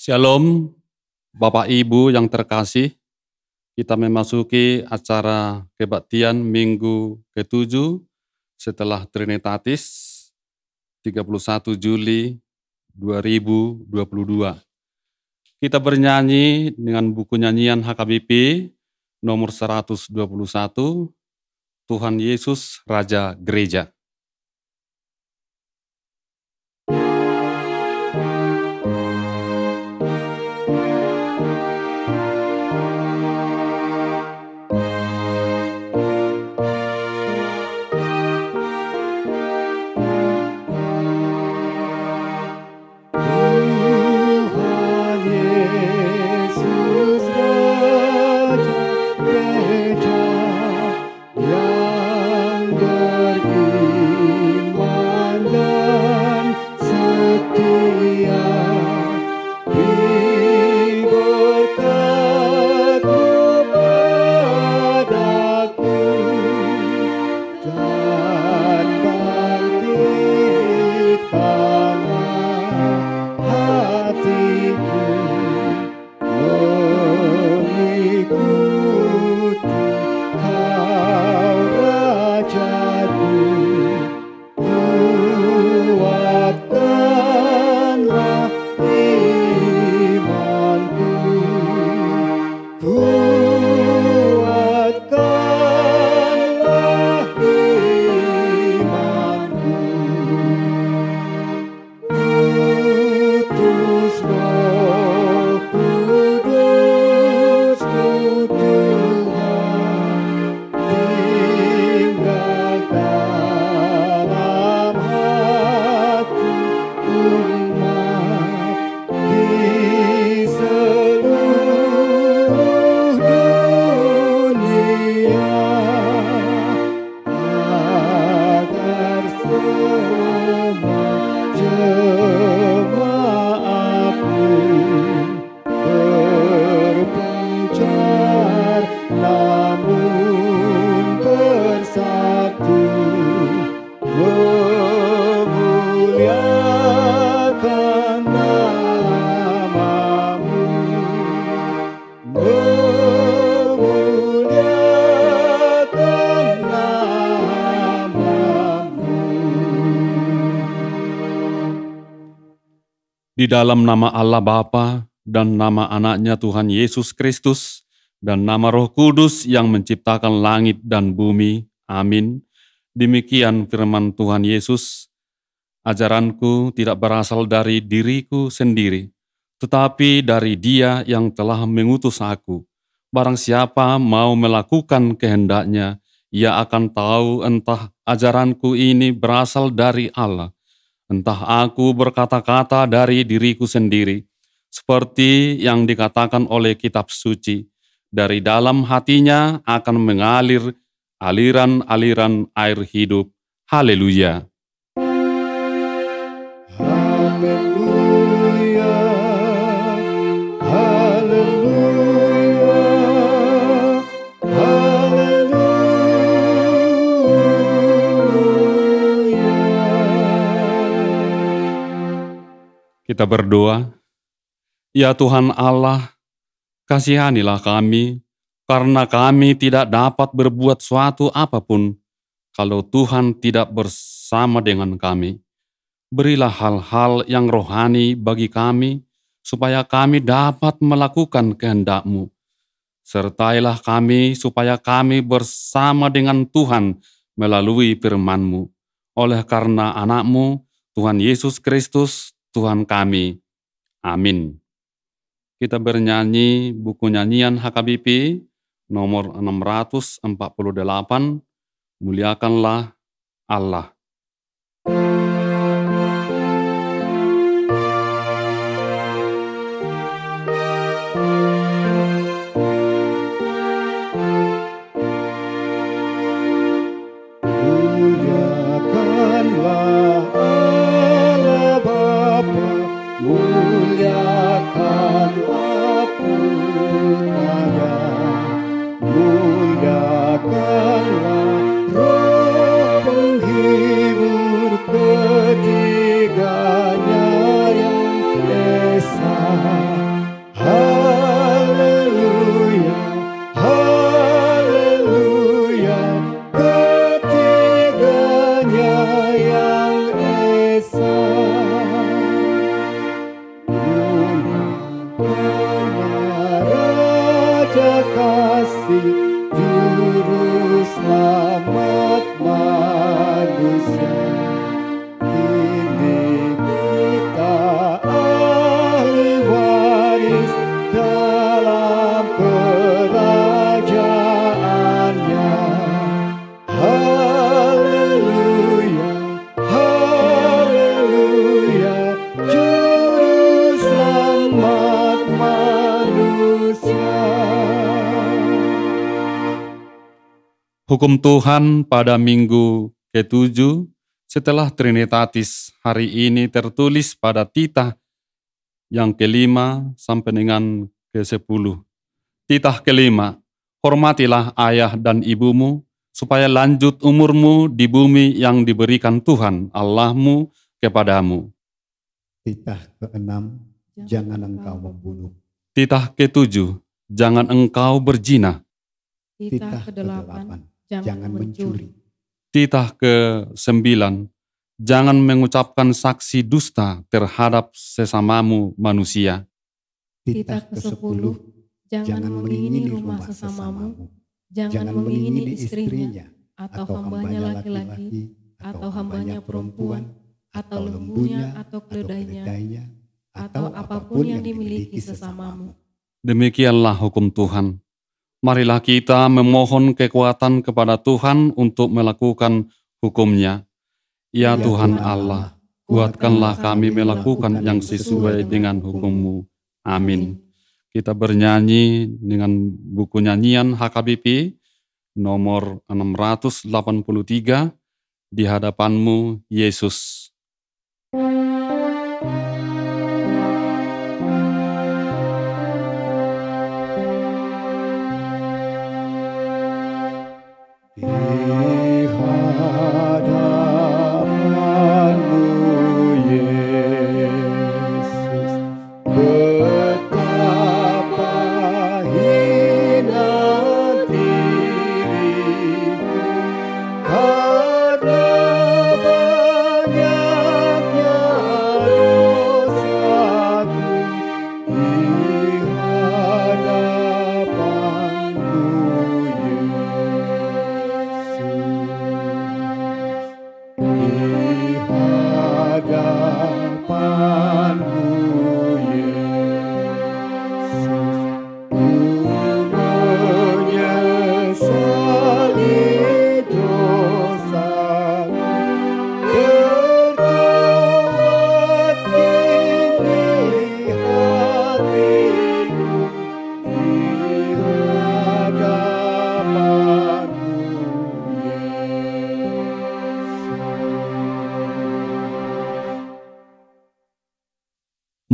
Shalom, Bapak Ibu yang terkasih. Kita memasuki acara kebaktian Minggu ke-7 setelah Trinitatis 31 Juli 2022. Kita bernyanyi dengan buku nyanyian HKBP nomor 121, Tuhan Yesus Raja Gereja. Di dalam nama Allah Bapa dan nama anaknya Tuhan Yesus Kristus dan nama Roh Kudus yang menciptakan langit dan bumi. Amin. Demikian firman Tuhan Yesus, ajaranku tidak berasal dari diriku sendiri, tetapi dari Dia yang telah mengutus aku. Barang siapa mau melakukan kehendaknya, ia akan tahu entah ajaranku ini berasal dari Allah, entah aku berkata-kata dari diriku sendiri, seperti yang dikatakan oleh kitab suci, dari dalam hatinya akan mengalir aliran-aliran air hidup. Haleluya. Haleluya, haleluya, haleluya. Kita berdoa. Ya Tuhan Allah, kasihanilah kami, karena kami tidak dapat berbuat suatu apapun kalau Tuhan tidak bersama dengan kami. Berilah hal-hal yang rohani bagi kami, supaya kami dapat melakukan kehendak-Mu. Sertailah kami, supaya kami bersama dengan Tuhan melalui firman-Mu. Oleh karena anak-Mu, Tuhan Yesus Kristus, Tuhan kami. Amin. Kita bernyanyi buku nyanyian HKBP nomor 648, Muliakanlah Allah. Muliakanlah Allah Bapa, muliakanlah Putranya, muliakanlah Roh penghibur ketiganya yang esa. Hukum Tuhan pada minggu ke-7 setelah Trinitatis hari ini tertulis pada titah yang ke-5 sampai dengan ke-10. Titah ke-5, hormatilah ayah dan ibumu, supaya lanjut umurmu di bumi yang diberikan Tuhan Allahmu kepadamu. Titah ke-6, jangan engkau membunuh. Titah ke-7, jangan engkau berzina. Titah ke-8, jangan mencuri. Titah ke-9, jangan mengucapkan saksi dusta terhadap sesamamu manusia. Titah ke-10, jangan mengingini rumah sesamamu, jangan mengingini istrinya, atau hambanya laki-laki, atau hambanya perempuan, atau lembunya, atau keledainya, atau apapun yang dimiliki sesamamu. Demikianlah hukum Tuhan. Marilah kita memohon kekuatan kepada Tuhan untuk melakukan hukum-Nya. Ya Tuhan Allah, kuatkanlah kami melakukan yang sesuai dengan hukum-Mu. Amin. Kita bernyanyi dengan buku nyanyian HKBP nomor 683, Di Hadapan-Mu Yesus.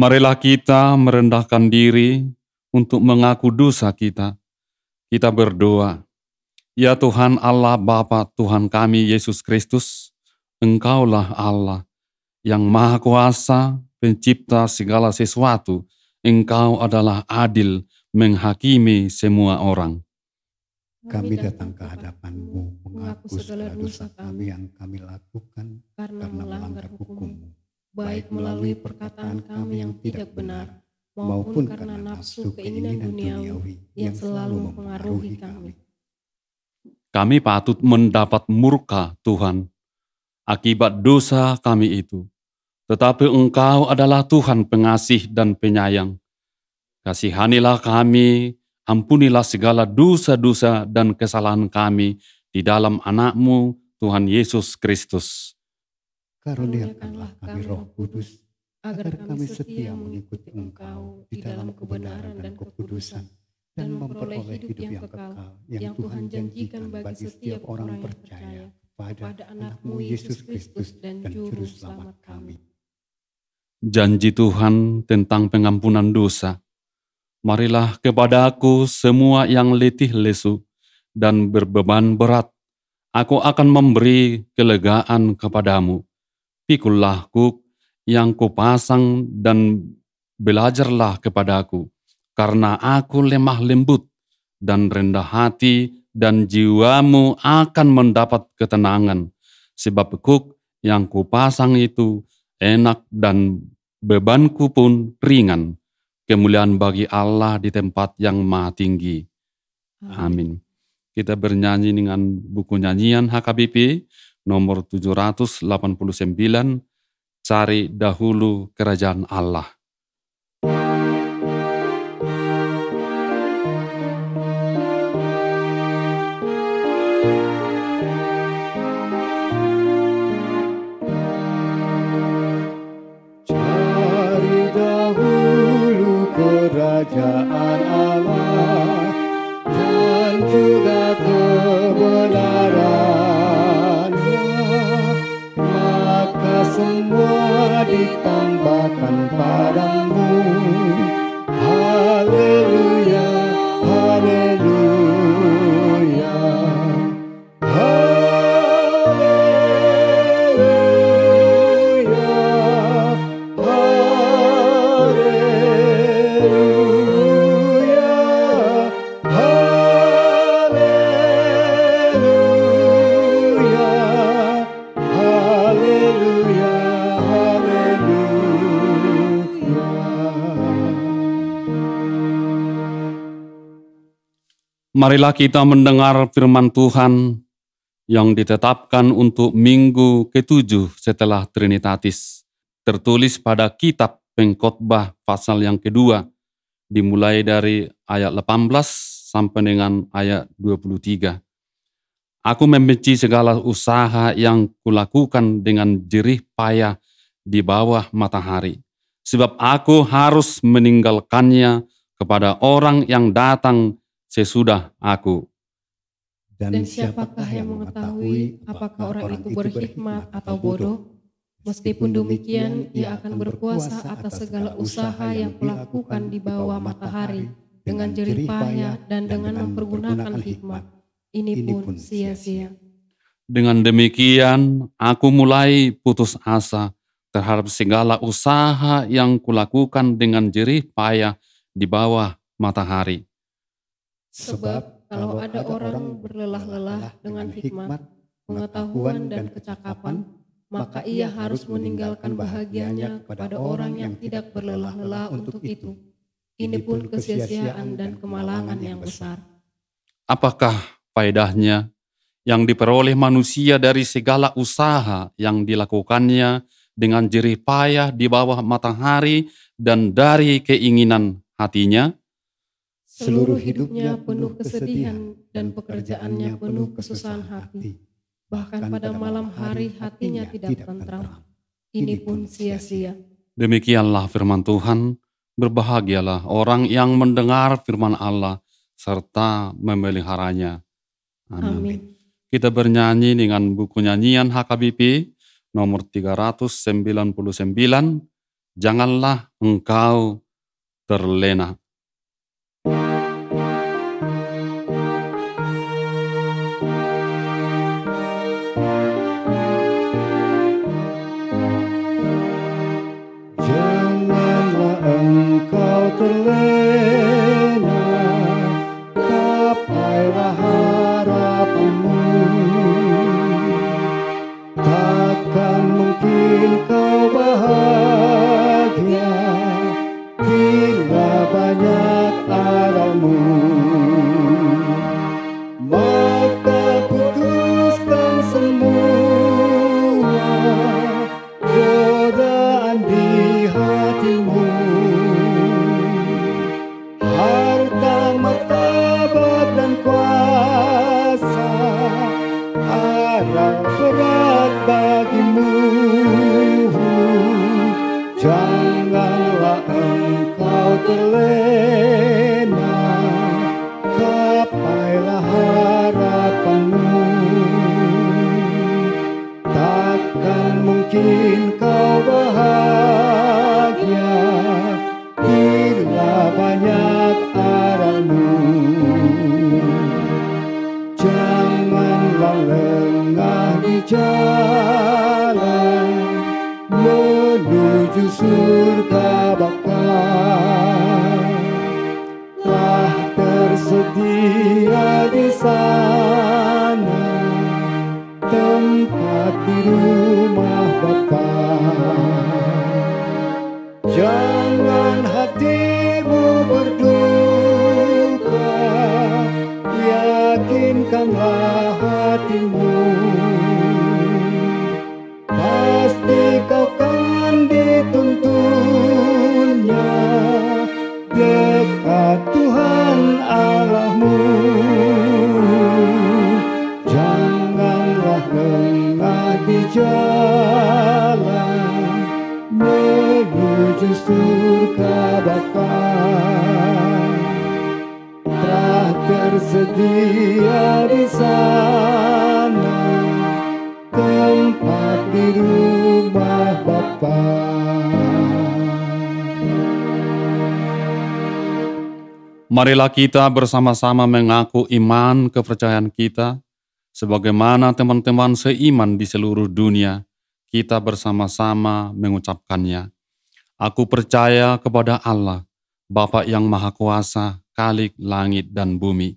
Marilah kita merendahkan diri untuk mengaku dosa kita. Kita berdoa, ya Tuhan Allah Bapa Tuhan kami Yesus Kristus, Engkaulah Allah yang Maha Kuasa, pencipta segala sesuatu. Engkau adalah adil menghakimi semua orang. Kami datang ke hadapan-Mu mengaku segala dosa kami yang kami lakukan karena melanggar hukum-Mu, baik melalui perkataan kami yang tidak benar, maupun karena nafsu keinginan duniawi yang selalu mempengaruhi kami. Kami patut mendapat murka Tuhan akibat dosa kami itu. Tetapi Engkau adalah Tuhan pengasih dan penyayang. Kasihanilah kami, ampunilah segala dosa-dosa dan kesalahan kami di dalam Anak-Mu, Tuhan Yesus Kristus. Karuniakanlah kami Roh Kudus, agar kami setia mengikuti Engkau di dalam kebenaran dan kekudusan, dan memperoleh hidup yang kekal, yang Tuhan janjikan bagi setiap orang yang percaya pada Anak-Mu Yesus Kristus dan Juru Selamat kami. Janji Tuhan tentang pengampunan dosa. Marilah kepadaku semua yang letih lesu dan berbeban berat. Aku akan memberi kelegaan kepadamu. Pikullah kuk yang kupasang dan belajarlah kepadaku, karena aku lemah lembut dan rendah hati, dan jiwamu akan mendapat ketenangan. Sebab kuk yang kupasang itu enak dan bebanku pun ringan. Kemuliaan bagi Allah di tempat yang maha tinggi. Amin. Kita bernyanyi dengan buku nyanyian HKBP nomor 789, Cari Dahulu Kerajaan Allah. Cari dahulu kerajaan Allah dan juga kebenaran Marilah kita mendengar firman Tuhan yang ditetapkan untuk minggu ke-7 setelah Trinitatis. Tertulis pada kitab Pengkhotbah pasal yang kedua, dimulai dari ayat 18 sampai dengan ayat 23. Aku membenci segala usaha yang kulakukan dengan jerih payah di bawah matahari, sebab aku harus meninggalkannya kepada orang yang datang sesudah aku. Dan siapakah yang mengetahui apakah orang itu berhikmat atau bodoh? Meskipun demikian, ia akan berkuasa atas segala usaha yang kulakukan di bawah matahari dengan jerih payah dan dengan mempergunakan hikmat. Ini pun sia-sia. Dengan demikian, aku mulai putus asa terhadap segala usaha yang kulakukan dengan jerih payah di bawah matahari. Sebab kalau ada orang berlelah-lelah dengan hikmat, pengetahuan dan kecakapan, maka ia harus meninggalkan bahagianya kepada orang yang tidak berlelah-lelah untuk itu. Ini pun kesia-siaan dan kemalangan yang besar. Apakah faedahnya yang diperoleh manusia dari segala usaha yang dilakukannya dengan jerih payah di bawah matahari dan dari keinginan hatinya? Seluruh hidupnya penuh kesedihan dan pekerjaannya penuh kesusahan hati. Bahkan pada malam hari hatinya tidak tentram. Ini pun sia-sia. Demikianlah firman Tuhan. Berbahagialah orang yang mendengar firman Allah serta memeliharanya. Amin. Kita bernyanyi dengan buku nyanyian HKBP nomor 399, Janganlah Engkau Terlena. Janganlah engkau terlena, gapailah harapanmu. Takkan mungkin kau bahagia bila banyak alalmu. Maka putuskan semua godaan di hatimu. Harta, martabat dan kuasa adalah berat bagimu. Janganlah engkau terlena, gapailah harapanmu. Takkan mungkin kau bahagia bila banyak alalmu. Janganlah lengah di jalan menuju surga baka. Telah tersedia di sana tempat di rumah Bapa. Jangan hatimu berduka, yakinkanlah hatimu. Pasti kau kan dituntunnya dekat Tuhan Allahmu. Janganlah lengah di jalan menuju surga Bapa. Telah tersedia di sana tempat di rumah Bapa. Marilah kita bersama-sama mengaku iman kepercayaan kita, sebagaimana teman-teman seiman di seluruh dunia, kita bersama-sama mengucapkannya. Aku percaya kepada Allah, Bapa yang Maha Kuasa, Khalik langit dan bumi.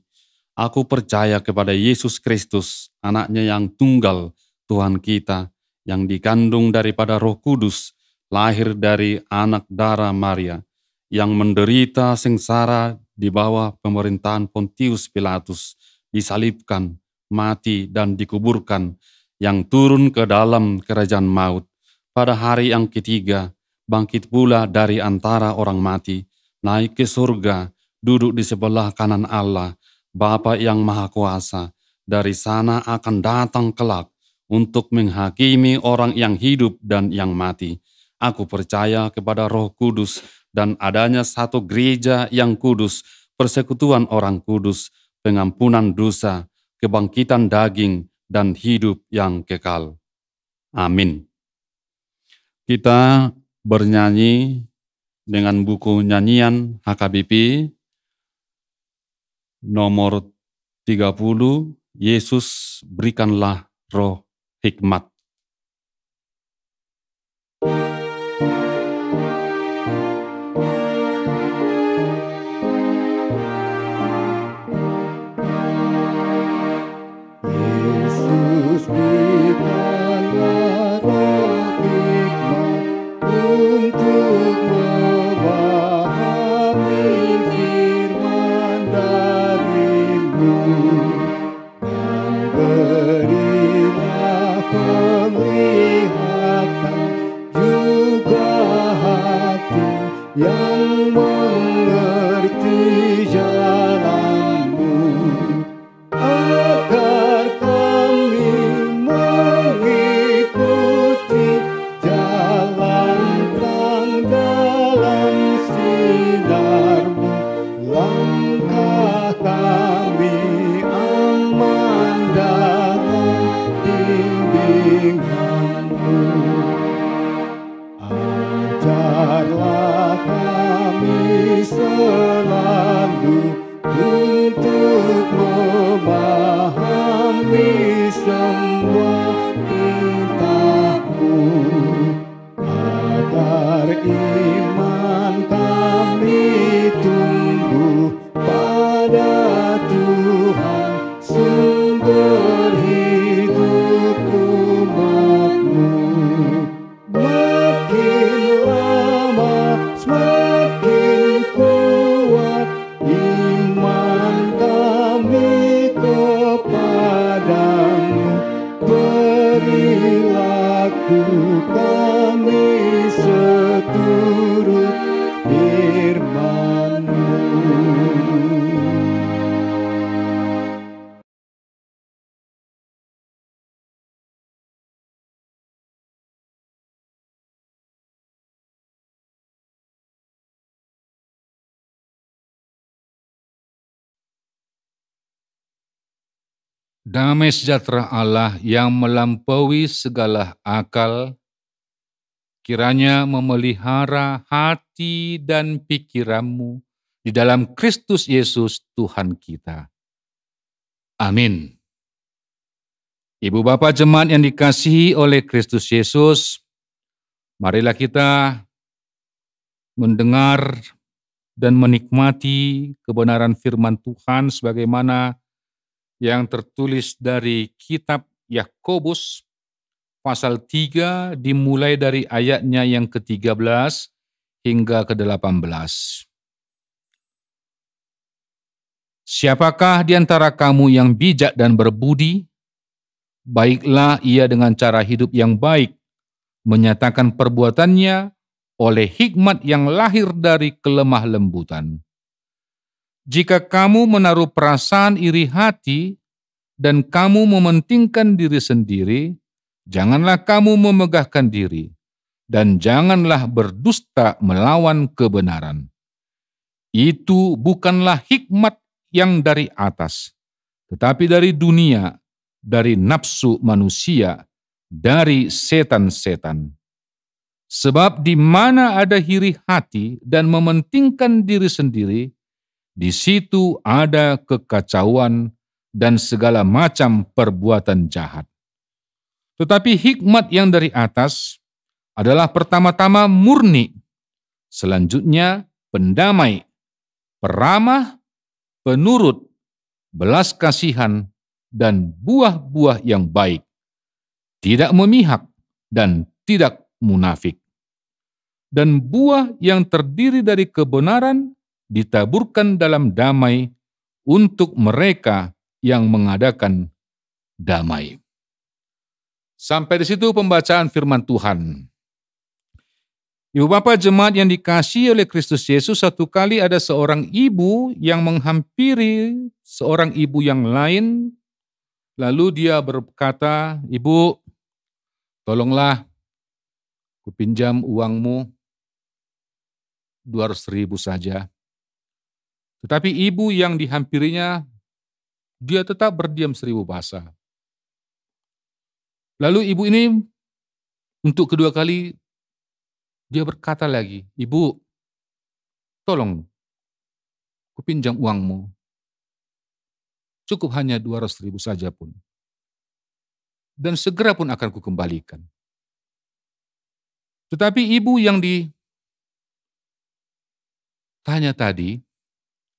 Aku percaya kepada Yesus Kristus, anaknya yang tunggal, Tuhan kita, yang dikandung daripada Roh Kudus, lahir dari anak darah Maria, yang menderita sengsara di bawah pemerintahan Pontius Pilatus, disalibkan, mati, dan dikuburkan, yang turun ke dalam kerajaan maut. Pada hari yang ketiga, bangkit pula dari antara orang mati, naik ke surga, duduk di sebelah kanan Allah, Bapa yang Maha Kuasa. Dari sana akan datang kelak untuk menghakimi orang yang hidup dan yang mati. Aku percaya kepada Roh Kudus dan adanya satu gereja yang kudus, persekutuan orang kudus, pengampunan dosa, kebangkitan daging, dan hidup yang kekal. Amin. Kita bernyanyi dengan buku nyanyian HKBP nomor 30, Yesus berikanlah roh hikmat. Yesus berikanlah roh hikmat untuk memahami firman dari-Mu, dan berilah penglihatan juga hati yang mengerti jalan-Mu, agar kami mengikuti jalan terang dalam sinar-Mu. Langkah kami aman dalam bimbingan-Mu. Ajarlah kami selalu untuk memahami semua titah-Mu, agar iman kami tumbuh pada Tuhan, sumber hidup umat-Mu. Makin lama semakin kuat iman kami kepadamu, perilaku kami seturut firman-Mu. Damai sejahtera Allah yang melampaui segala akal, kiranya memelihara hati dan pikiranmu di dalam Kristus Yesus Tuhan kita. Amin. Ibu Bapa jemaat yang dikasihi oleh Kristus Yesus, marilah kita mendengar dan menikmati kebenaran firman Tuhan sebagaimana yang tertulis dari kitab Yakobus pasal 3 dimulai dari ayatnya yang ke-13 hingga ke-18. Siapakah di antara kamu yang bijak dan berbudi? Baiklah ia dengan cara hidup yang baik, menyatakan perbuatannya oleh hikmat yang lahir dari kelemah lembutan. Jika kamu menaruh perasaan iri hati dan kamu mementingkan diri sendiri, janganlah kamu memegahkan diri, dan janganlah berdusta melawan kebenaran. Itu bukanlah hikmat yang dari atas, tetapi dari dunia, dari nafsu manusia, dari setan-setan. Sebab di mana ada iri hati dan mementingkan diri sendiri, di situ ada kekacauan dan segala macam perbuatan jahat. Tetapi hikmat yang dari atas adalah pertama-tama murni, selanjutnya pendamai, peramah, penurut, belas kasihan, dan buah-buah yang baik, tidak memihak dan tidak munafik. Dan buah yang terdiri dari kebenaran ditaburkan dalam damai untuk mereka yang mengadakan damai. Sampai di situ pembacaan firman Tuhan. Ibu bapak jemaat yang dikasihi oleh Kristus Yesus, satu kali ada seorang ibu yang menghampiri seorang ibu yang lain, lalu dia berkata, "Ibu, tolonglah kupinjam uangmu 200.000 saja." Tetapi ibu yang dihampirinya, dia tetap berdiam 1000 bahasa. Lalu ibu ini untuk kedua kali dia berkata lagi, "Ibu, tolong kupinjam uangmu. Cukup hanya 200.000 saja pun. Dan segera pun akan kukembalikan." Tetapi ibu yang ditanya tadi,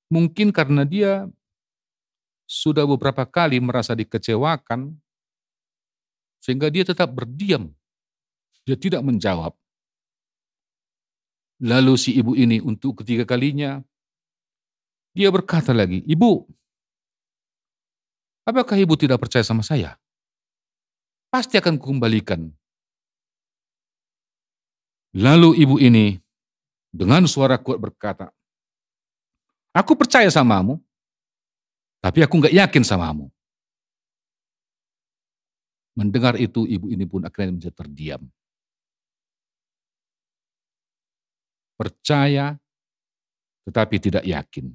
mungkin karena dia sudah beberapa kali merasa dikecewakan, sehingga dia tetap berdiam. Dia tidak menjawab. Lalu si ibu ini untuk ketiga kalinya, dia berkata lagi, "Ibu, apakah ibu tidak percaya sama saya? Pasti akan kukembalikan." Lalu ibu ini dengan suara kuat berkata, "Aku percaya samamu, tapi aku nggak yakin samamu." Mendengar itu, ibu ini pun akhirnya menjadi terdiam. Percaya, tetapi tidak yakin.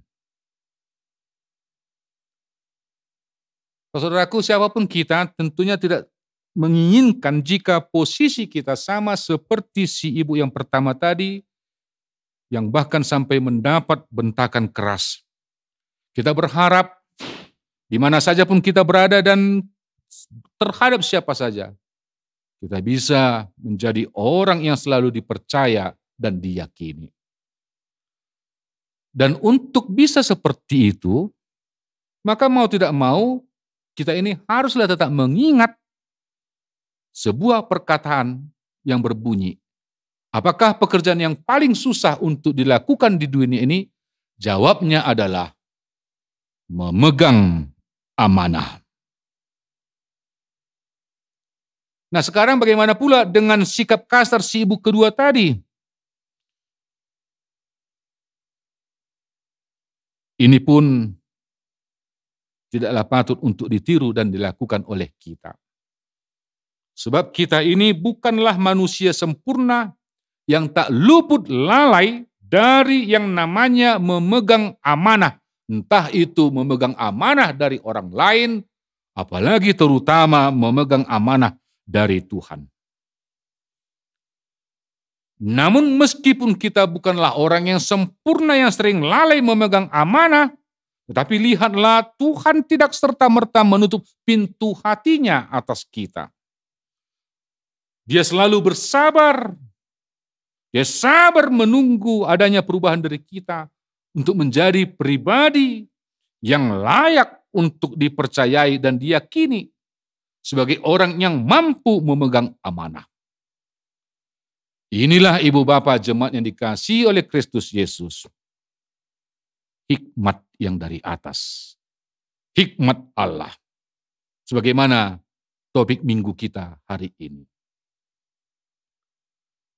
Saudaraku, siapapun kita tentunya tidak menginginkan jika posisi kita sama seperti si ibu yang pertama tadi, yang bahkan sampai mendapat bentakan keras. Kita berharap di mana saja pun kita berada dan terhadap siapa saja, kita bisa menjadi orang yang selalu dipercaya dan diyakini. Dan untuk bisa seperti itu, maka mau tidak mau, kita ini haruslah tetap mengingat sebuah perkataan yang berbunyi, apakah pekerjaan yang paling susah untuk dilakukan di dunia ini? Jawabnya adalah memegang amanah. Nah, sekarang bagaimana pula dengan sikap kasar si ibu kedua tadi? Ini pun tidaklah patut untuk ditiru dan dilakukan oleh kita. Sebab kita ini bukanlah manusia sempurna yang tak luput lalai dari yang namanya memegang amanah. Entah itu memegang amanah dari orang lain, apalagi terutama memegang amanah dari Tuhan. Namun meskipun kita bukanlah orang yang sempurna yang sering lalai memegang amanah, tetapi lihatlah Tuhan tidak serta-merta menutup pintu hatinya atas kita. Dia selalu bersabar. Dia sabar menunggu adanya perubahan dari kita untuk menjadi pribadi yang layak untuk dipercayai dan diyakini sebagai orang yang mampu memegang amanah. Inilah ibu bapak jemaat yang dikasihi oleh Kristus Yesus. Hikmat yang dari atas. Hikmat Allah. Sebagaimana topik minggu kita hari ini.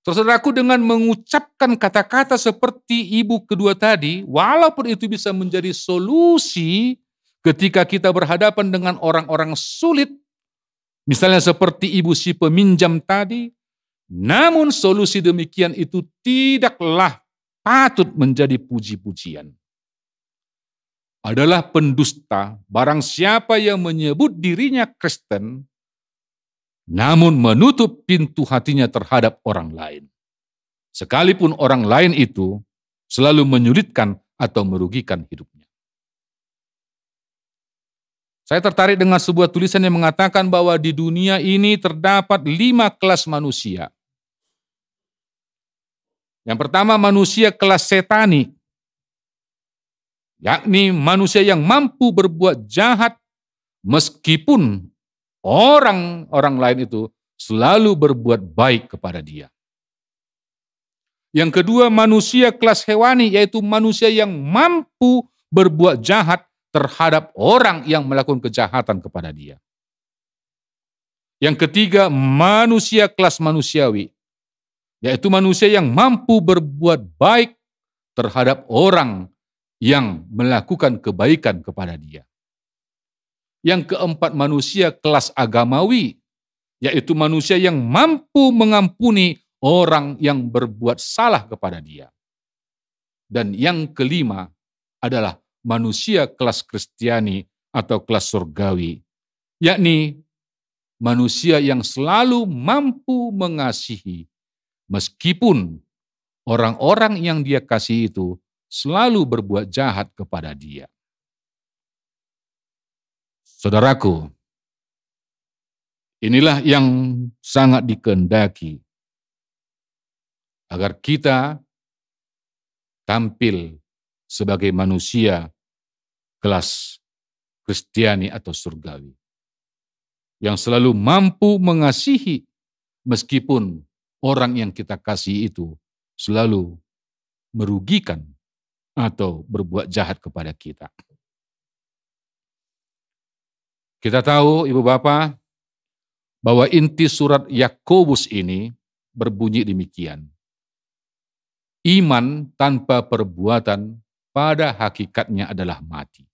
Saudaraku, dengan mengucapkan kata-kata seperti ibu kedua tadi, walaupun itu bisa menjadi solusi ketika kita berhadapan dengan orang-orang sulit, misalnya seperti ibu si peminjam tadi, namun solusi demikian itu tidaklah patut menjadi puji-pujian. Adalah pendusta barang siapa yang menyebut dirinya Kristen, namun menutup pintu hatinya terhadap orang lain. Sekalipun orang lain itu selalu menyulitkan atau merugikan hidupnya. Saya tertarik dengan sebuah tulisan yang mengatakan bahwa di dunia ini terdapat 5 kelas manusia. Yang pertama, manusia kelas setani, yakni manusia yang mampu berbuat jahat meskipun orang lain itu selalu berbuat baik kepada dia. Yang kedua, manusia kelas hewani, yaitu manusia yang mampu berbuat jahat terhadap orang yang melakukan kejahatan kepada dia. Yang ketiga, manusia kelas manusiawi, yaitu manusia yang mampu berbuat baik terhadap orang yang melakukan kebaikan kepada dia. Yang keempat, manusia kelas agamawi, yaitu manusia yang mampu mengampuni orang yang berbuat salah kepada dia. Dan yang kelima adalah manusia kelas Kristiani atau kelas surgawi, yakni manusia yang selalu mampu mengasihi meskipun orang-orang yang dia kasih itu selalu berbuat jahat kepada dia. Saudaraku, inilah yang sangat dikehendaki agar kita tampil sebagai manusia kelas Kristiani atau surgawi, yang selalu mampu mengasihi meskipun orang yang kita kasih itu selalu merugikan atau berbuat jahat kepada kita. Kita tahu, Ibu Bapak, bahwa inti surat Yakobus ini berbunyi demikian. Iman tanpa perbuatan pada hakikatnya adalah mati.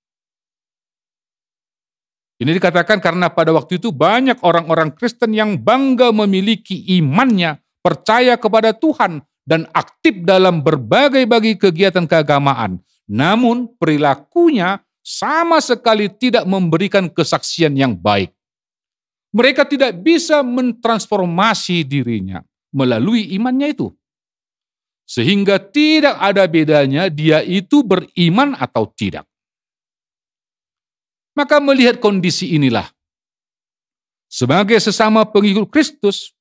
Ini dikatakan karena pada waktu itu banyak orang-orang Kristen yang bangga memiliki imannya, percaya kepada Tuhan, dan aktif dalam berbagai kegiatan keagamaan. Namun perilakunya sama sekali tidak memberikan kesaksian yang baik. Mereka tidak bisa mentransformasi dirinya melalui imannya itu. Sehingga tidak ada bedanya dia itu beriman atau tidak. Maka melihat kondisi inilah, sebagai sesama pengikut Kristus,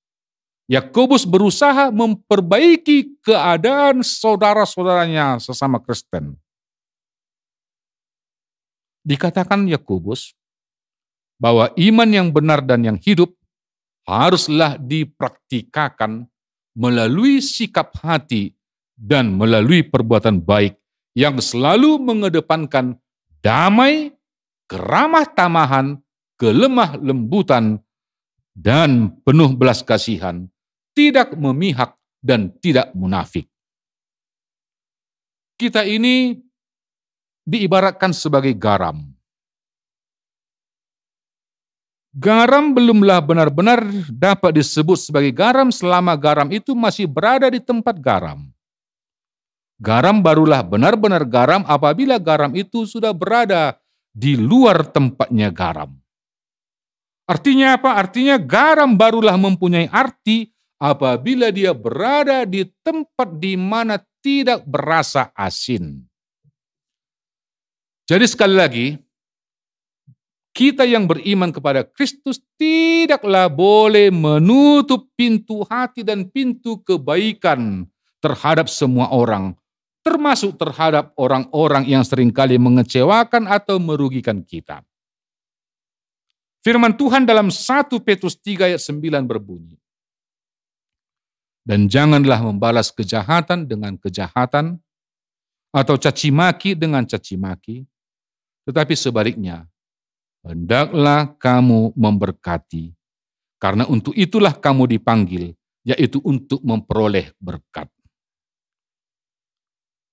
Yakobus berusaha memperbaiki keadaan saudara-saudaranya sesama Kristen. Dikatakan Yakobus bahwa iman yang benar dan yang hidup haruslah dipraktikakan melalui sikap hati dan melalui perbuatan baik yang selalu mengedepankan damai, keramah tamahan, kelemah lembutan, dan penuh belas kasihan, tidak memihak dan tidak munafik. Kita ini diibaratkan sebagai garam. Garam belumlah benar-benar dapat disebut sebagai garam selama garam itu masih berada di tempat garam. Garam barulah benar-benar garam apabila garam itu sudah berada di luar tempatnya garam. Artinya apa? Artinya garam barulah mempunyai arti apabila dia berada di tempat di mana tidak berasa asin. Jadi sekali lagi, kita yang beriman kepada Kristus tidaklah boleh menutup pintu hati dan pintu kebaikan terhadap semua orang, termasuk terhadap orang-orang yang seringkali mengecewakan atau merugikan kita. Firman Tuhan dalam 1 Petrus 3 ayat 9 berbunyi, "Dan janganlah membalas kejahatan dengan kejahatan, atau caci maki dengan caci maki, tetapi sebaliknya, hendaklah kamu memberkati, karena untuk itulah kamu dipanggil, yaitu untuk memperoleh berkat."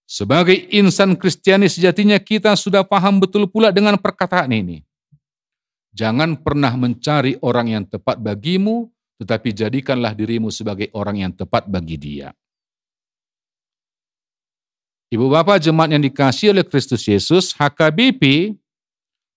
Sebagai insan Kristiani sejatinya kita sudah paham betul pula dengan perkataan ini. Jangan pernah mencari orang yang tepat bagimu, tetapi jadikanlah dirimu sebagai orang yang tepat bagi dia. Ibu Bapak jemaat yang dikasihi oleh Kristus Yesus, HKBP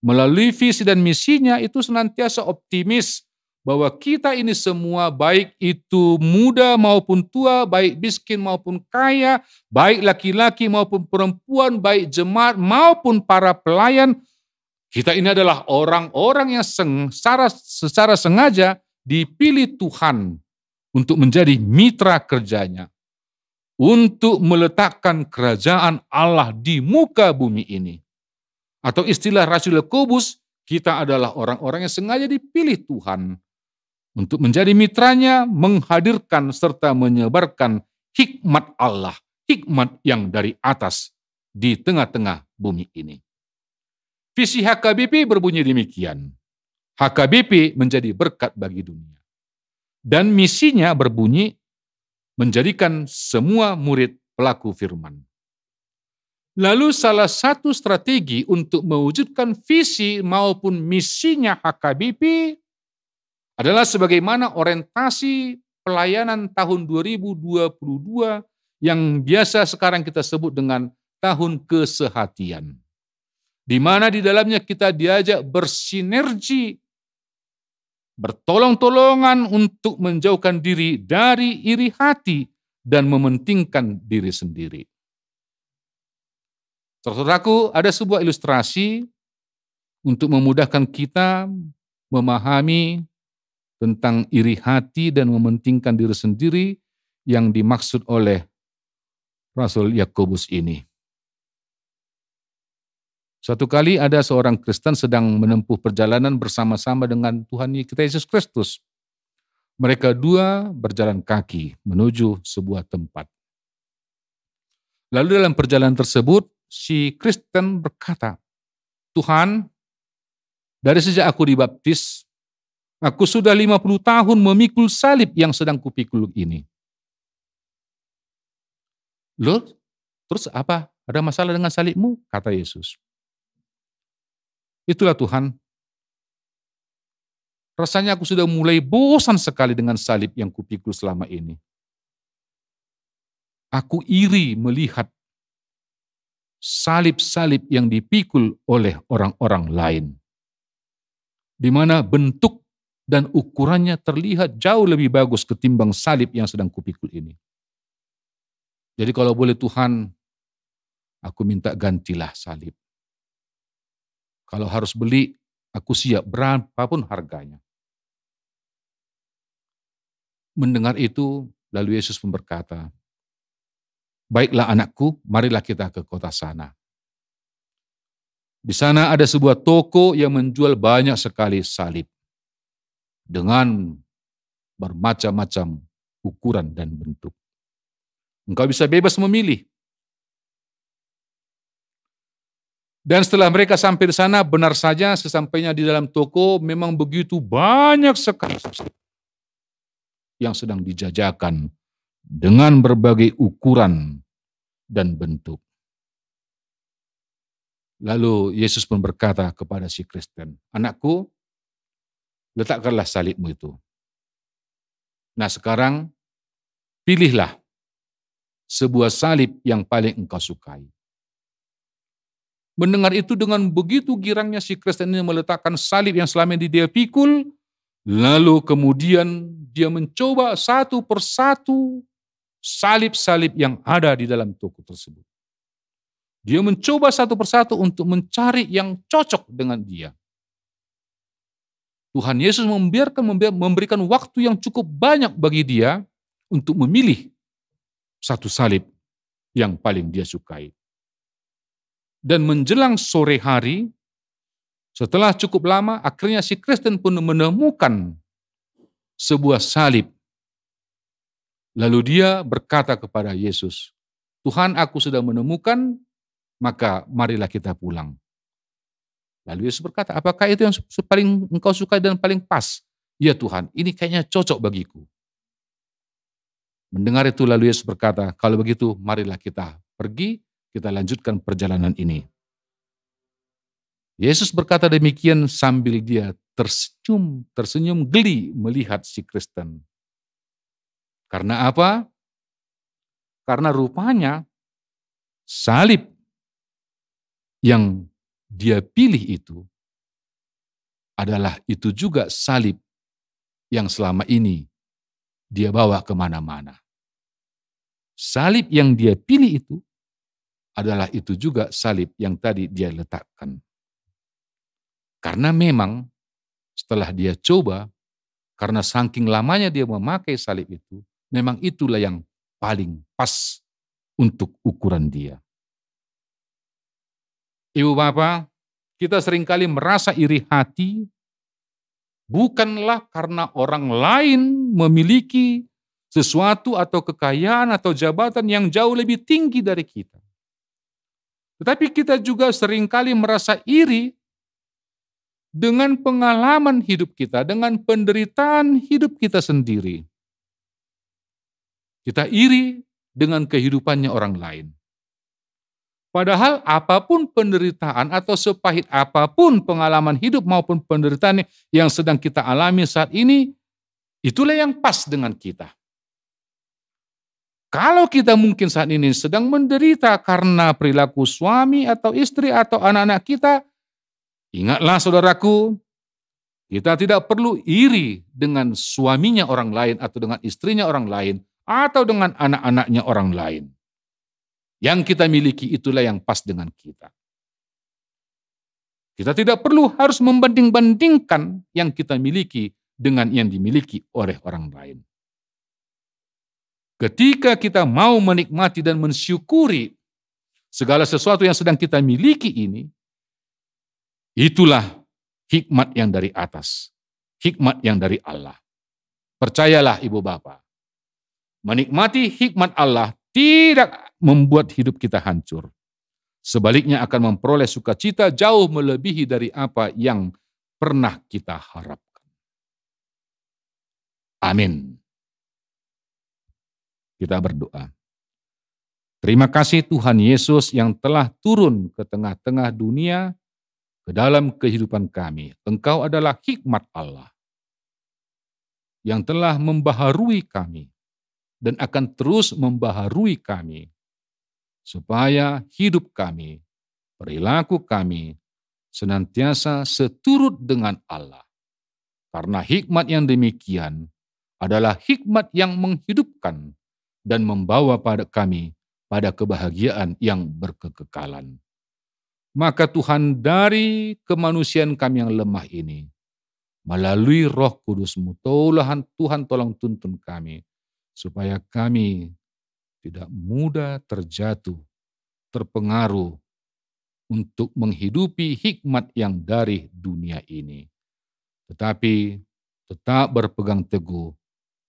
melalui visi dan misinya itu senantiasa optimis bahwa kita ini semua, baik itu muda maupun tua, baik miskin maupun kaya, baik laki-laki maupun perempuan, baik jemaat maupun para pelayan, kita ini adalah orang-orang yang secara sengaja dipilih Tuhan untuk menjadi mitra kerjanya, untuk meletakkan kerajaan Allah di muka bumi ini. Atau istilah Rasul Yakobus, kita adalah orang-orang yang sengaja dipilih Tuhan untuk menjadi mitranya, menghadirkan serta menyebarkan hikmat Allah, hikmat yang dari atas di tengah-tengah bumi ini. Visi HKBP berbunyi demikian. HKBP menjadi berkat bagi dunia. Dan misinya berbunyi menjadikan semua murid pelaku firman. Lalu salah satu strategi untuk mewujudkan visi maupun misinya HKBP adalah sebagaimana orientasi pelayanan tahun 2022 yang biasa sekarang kita sebut dengan tahun kesehatian. Di mana di dalamnya kita diajak bersinergi, bertolong-tolongan untuk menjauhkan diri dari iri hati dan mementingkan diri sendiri. Saudaraku, ada sebuah ilustrasi untuk memudahkan kita memahami tentang iri hati dan mementingkan diri sendiri yang dimaksud oleh Rasul Yakobus ini. Suatu kali ada seorang Kristen sedang menempuh perjalanan bersama-sama dengan Tuhan kita Yesus Kristus. Mereka dua berjalan kaki menuju sebuah tempat. Lalu dalam perjalanan tersebut, si Kristen berkata, Tuhan, dari sejak aku dibaptis, aku sudah 50 tahun memikul salib yang sedang kupikul ini. Loh, terus apa? Ada masalah dengan salibmu? Kata Yesus. Itulah Tuhan. Rasanya aku sudah mulai bosan sekali dengan salib yang kupikul selama ini. Aku iri melihat salib-salib yang dipikul oleh orang-orang lain. Di mana bentuk dan ukurannya terlihat jauh lebih bagus ketimbang salib yang sedang kupikul ini. Jadi kalau boleh Tuhan, aku minta gantilah salib. Kalau harus beli, aku siap berapapun harganya. Mendengar itu, lalu Yesus pun berkata, baiklah anakku, marilah kita ke kota sana. Di sana ada sebuah toko yang menjual banyak sekali salib. Dengan bermacam-macam ukuran dan bentuk. Engkau bisa bebas memilih. Dan setelah mereka sampai di sana, benar saja sesampainya di dalam toko memang begitu banyak sekali yang sedang dijajakan dengan berbagai ukuran dan bentuk. Lalu Yesus pun berkata kepada si Kristen, anakku, letakkanlah salibmu itu. Nah sekarang, pilihlah sebuah salib yang paling engkau sukai. Mendengar itu dengan begitu girangnya si Kristen ini meletakkan salib yang selama ini dia pikul, lalu kemudian dia mencoba satu persatu salib-salib yang ada di dalam toko tersebut. Dia mencoba satu persatu untuk mencari yang cocok dengan dia. Tuhan Yesus memberikan waktu yang cukup banyak bagi dia untuk memilih satu salib yang paling dia sukai. Dan menjelang sore hari, setelah cukup lama, akhirnya si Kristen pun menemukan sebuah salib. Lalu dia berkata kepada Yesus, Tuhan, aku sudah menemukan, maka marilah kita pulang. Lalu Yesus berkata, apakah itu yang paling engkau sukai dan paling pas? Ya Tuhan, ini kayaknya cocok bagiku. Mendengar itu lalu Yesus berkata, kalau begitu marilah kita pergi, kita lanjutkan perjalanan ini. Yesus berkata demikian sambil dia tersenyum geli melihat si Kristen. Karena apa? Karena rupanya salib yang dia pilih itu adalah itu juga salib yang selama ini dia bawa kemana-mana. Salib yang dia pilih itu adalah itu juga salib yang tadi dia letakkan. Karena memang setelah dia coba, karena saking lamanya dia memakai salib itu, memang itulah yang paling pas untuk ukuran dia. Ibu Bapak, kita seringkali merasa iri hati, bukanlah karena orang lain memiliki sesuatu atau kekayaan atau jabatan yang jauh lebih tinggi dari kita. Tetapi kita juga seringkali merasa iri dengan pengalaman hidup kita, dengan penderitaan hidup kita sendiri. Kita iri dengan kehidupannya orang lain. Padahal apapun penderitaan atau sepahit apapun pengalaman hidup maupun penderitaan yang sedang kita alami saat ini, itulah yang pas dengan kita. Kalau kita mungkin saat ini sedang menderita karena perilaku suami atau istri atau anak-anak kita, ingatlah saudaraku, kita tidak perlu iri dengan suaminya orang lain atau dengan istrinya orang lain atau dengan anak-anaknya orang lain. Yang kita miliki itulah yang pas dengan kita. Kita tidak perlu harus membanding-bandingkan yang kita miliki dengan yang dimiliki oleh orang lain. Ketika kita mau menikmati dan mensyukuri segala sesuatu yang sedang kita miliki ini, itulah hikmat yang dari atas, hikmat yang dari Allah. Percayalah ibu bapak, menikmati hikmat Allah tidak membuat hidup kita hancur. Sebaliknya akan memperoleh sukacita jauh melebihi dari apa yang pernah kita harapkan. Amin. Kita berdoa. Terima kasih Tuhan Yesus yang telah turun ke tengah-tengah dunia, ke dalam kehidupan kami. Engkau adalah hikmat Allah yang telah membaharui kami dan akan terus membaharui kami, supaya hidup kami, perilaku kami, senantiasa seturut dengan Allah. Karena hikmat yang demikian adalah hikmat yang menghidupkan dan membawa pada kami pada kebahagiaan yang berkekekalan. Maka Tuhan, dari kemanusiaan kami yang lemah ini, melalui Roh Kudus-Mu, Tuhan tolong tuntun kami, supaya kami tidak mudah terjatuh, terpengaruh untuk menghidupi hikmat yang dari dunia ini. Tetapi tetap berpegang teguh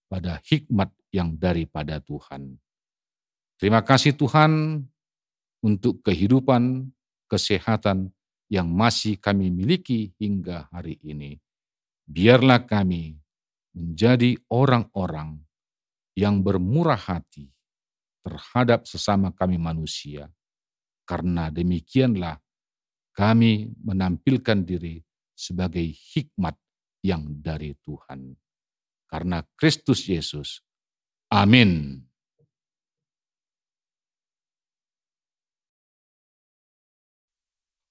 pada hikmat yang daripada Tuhan. Terima kasih Tuhan untuk kehidupan, kesehatan yang masih kami miliki hingga hari ini. Biarlah kami menjadi orang-orang yang bermurah hati terhadap sesama kami manusia. Karena demikianlah kami menampilkan diri sebagai hikmat yang dari Tuhan. Karena Kristus Yesus. Amin.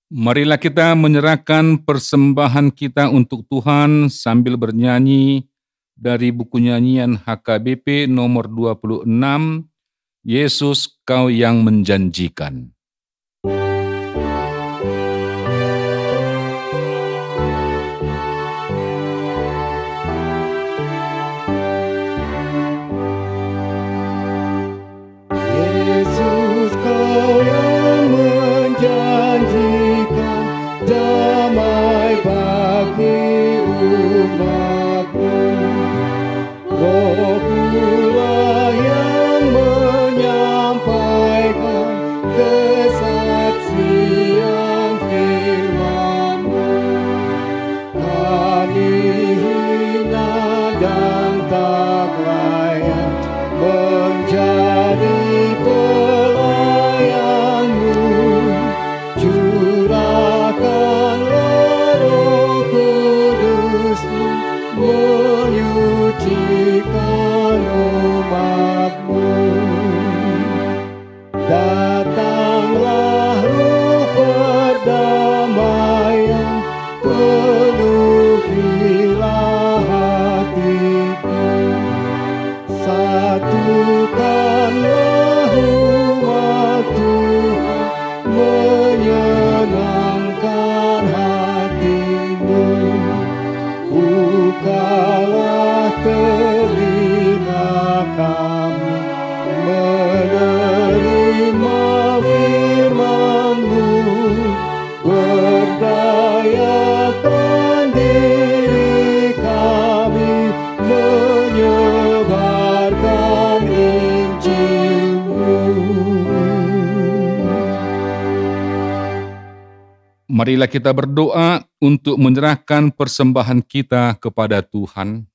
Marilah kita menyerahkan persembahan kita untuk Tuhan sambil bernyanyi dari buku nyanyian HKBP nomor 26, Yesus Kau yang Menjanjikan. Yesus Kau yang menjanjikan damai bagi umat-Mu. Roh-Mu yang menyampaikan kesaksian firman-Mu. Kami hina dan tak layak menjadi pelayan-Mu. Curahkanlah Roh Kudus-Mu, menyucikan umat-Mu. Datanglah Roh perdamaian, penuhilah hatiku. Satukanlah umat Tuhan, menyenangkan hati-Mu. Bukalah telinga kami, menerima firman-Mu. Berdayakan diri kami, menyebarkan Marilah kita berdoa untuk menyerahkan persembahan kita kepada Tuhan.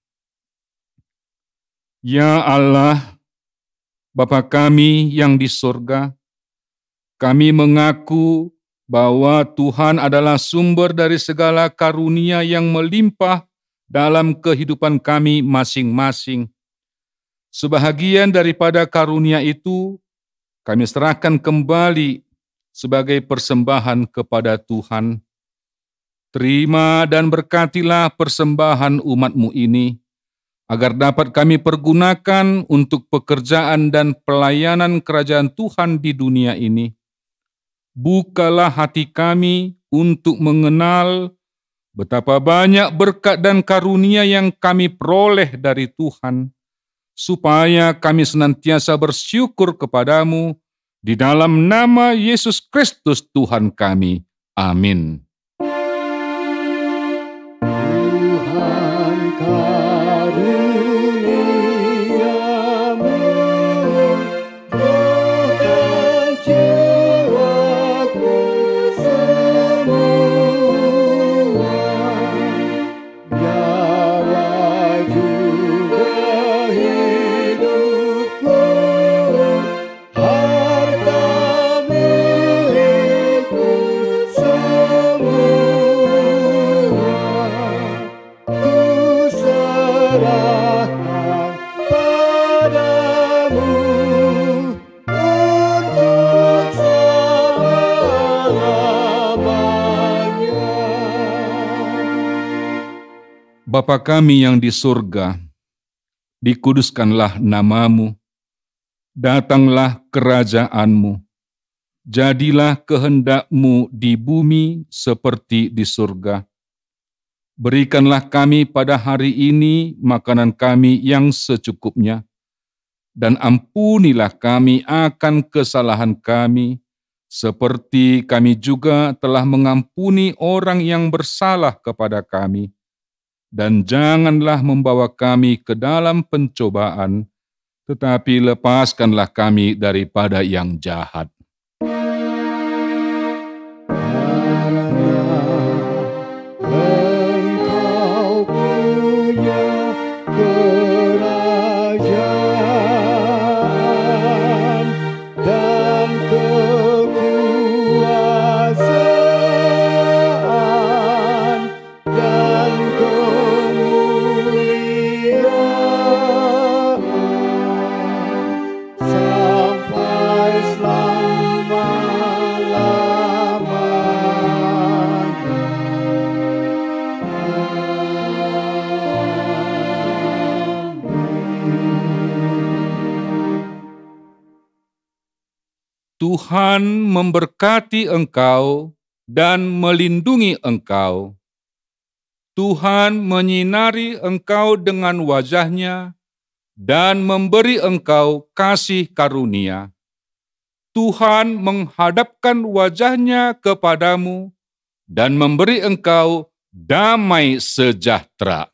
Ya Allah, Bapa kami yang di surga, kami mengaku bahwa Tuhan adalah sumber dari segala karunia yang melimpah dalam kehidupan kami masing-masing. Sebahagian daripada karunia itu, kami serahkan kembali sebagai persembahan kepada Tuhan. Terima dan berkatilah persembahan umat-Mu ini, agar dapat kami pergunakan untuk pekerjaan dan pelayanan kerajaan Tuhan di dunia ini. Bukalah hati kami untuk mengenal betapa banyak berkat dan karunia yang kami peroleh dari Tuhan, supaya kami senantiasa bersyukur kepadamu di dalam nama Yesus Kristus Tuhan kami. Amin. Tuhan karuniamu, rohkan jiwaku semua, biarlah juga hidupku, harta milikku semua, ku serahkan padamu untuk selama-lamanya. Bapa kami yang di surga, dikuduskanlah namamu, datanglah kerajaan-Mu, jadilah kehendak-Mu di bumi seperti di surga. Berikanlah kami pada hari ini makanan kami yang secukupnya, dan ampunilah kami akan kesalahan kami, seperti kami juga telah mengampuni orang yang bersalah kepada kami. Dan janganlah membawa kami ke dalam pencobaan, tetapi lepaskanlah kami daripada yang jahat. Karena Engkau punya kerajaan dan kekuasaan dan kemuliaan sampai selama-lamanya. Tuhan memberkati engkau dan melindungi engkau. Tuhan menyinari engkau dengan wajah-Nya dan memberi engkau kasih karunia. Tuhan menghadapkan wajah-Nya kepadamu dan memberi engkau damai sejahtera.